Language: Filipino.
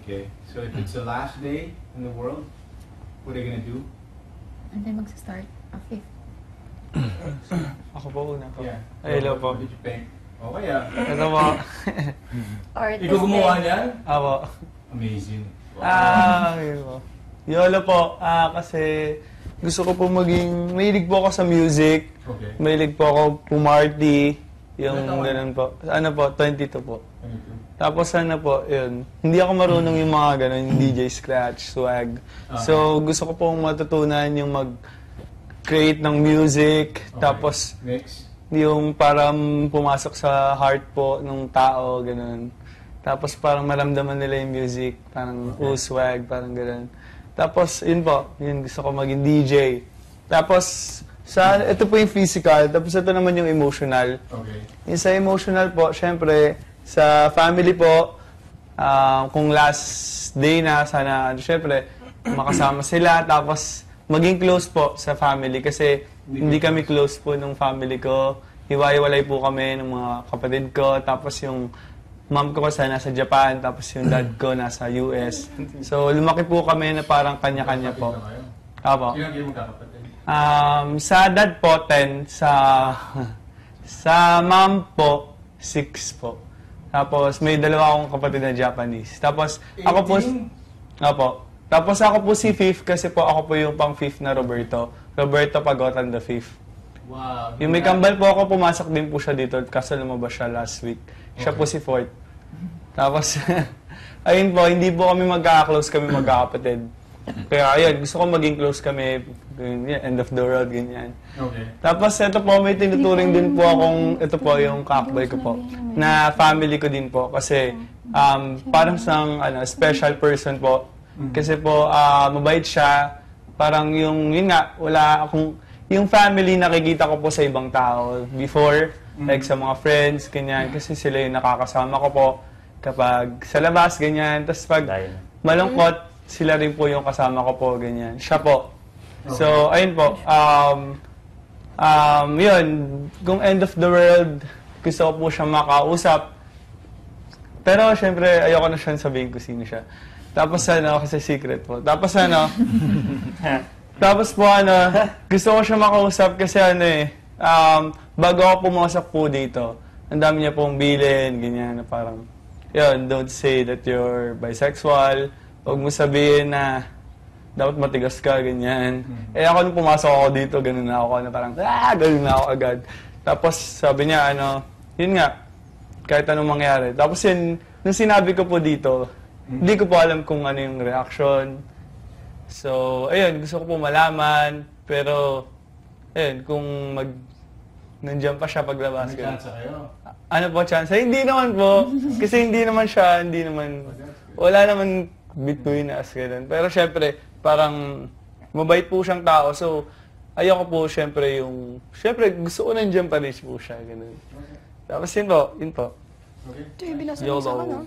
Okay. So if it's the last day in the world, what are you gonna do? And then magsa-start a fifth. Ako po una po. Yeah. Hello po. What did you paint? Oh, kaya. Ito po. Artistic. Ikaw gumawa niyan? Ako. Amazing. Yun po. YOLO po. Kasi gusto ko po maging, mahilig po ako sa music. Okay. Mahilig po ako pumarty. Yung Ilan taon? ganun po. Ano po, 22 po. 22. Tapos ano po, yun. Hindi ako marunong yung mga ganun, yung DJ scratch, swag. So gusto ko pong matutunan yung mag-create ng music. Okay. Tapos Next. yung parang pumasok sa heart po ng tao, ganun. Tapos parang maramdaman nila yung music, parang swag, parang ganun. Tapos yun po, yun gusto ko maging DJ. Tapos ito po yung physical, tapos ito naman yung emotional. Okay. Yung sa emotional po, syempre, sa family po, kung last day na, sana, syempre, makasama sila, tapos maging close po sa family kasi hindi kami close po nung family ko. Hiwa-hiwalay po kami ng mga kapatid ko, tapos yung mom ko kasi nasa Japan, tapos yung dad ko nasa US. So, lumaki po kami na parang kanya-kanya po. Kapatid na kayo? Apo. Sino ang kayo magkakapatid? Sa dad po, 10. Sa mom po, 6 po. Tapos may dalawa akong kapatid na Japanese. Tapos ako po... 18? Apo. Tapos ako po si 5th kasi po ako po yung pang 5th na Roberto. Roberto Pagotan the 5th. Wow. Yung may kambal po ako, pumasok din po siya dito kasi lumabas siya last week. Siya po si 4th. Tapos, ayun po, hindi po kami magka-close kami magkakapatid. Kaya ayun, gusto ko maging close kami, end of the world, ganyan. Okay. Tapos ito po, may tinuturing din po akong, ito po yung kakboy ko po, na family ko din po. Kasi parang siyang special person po. Kasi po, mabait siya. Parang yun nga, wala akong, yung family nakikita ko po sa ibang tao before, like sa mga friends, ganyan. Kasi sila yung nakakasama ko po kapag sa labas, ganyan. Tapos pag malungkot, sila rin po yung kasama ko po, ganyan. Siya po. So, ayun po. Yun, kung end of the world, gusto ko po siya makausap. Pero, syempre, ayoko na siyang sabihin kung sino siya. Tapos, kasi secret po. Tapos, tapos po, gusto ko siya makausap kasi, bago ako pumasok po dito, ang dami niya pong bilin, ganyan, na parang, yun, don't say that you're bisexual. Huwag mo sabihin na dapat matigas ka, ganyan. Eh ako nung pumasok ako dito, ganun na ako, na parang, ganun na ako agad. Tapos sabi niya, yun nga, kahit anong mangyari. Tapos yun, nung sinabi ko po dito, hindi ko po alam kung ano yung reaction. So, ayun, gusto ko po malaman, pero, ayun, kung nandiyan pa siya paglabas. May chance kayo? Ano po, chance? Hindi naman po. Kasi hindi naman siya, wala naman between us, ganun. Pero syempre, parang mabait po siyang tao. So, ayoko po syempre gusto ko nandiyan pa rin po siya, ganun. Tapos yun po. Okay. Ito yung binasa mo sa akin, no?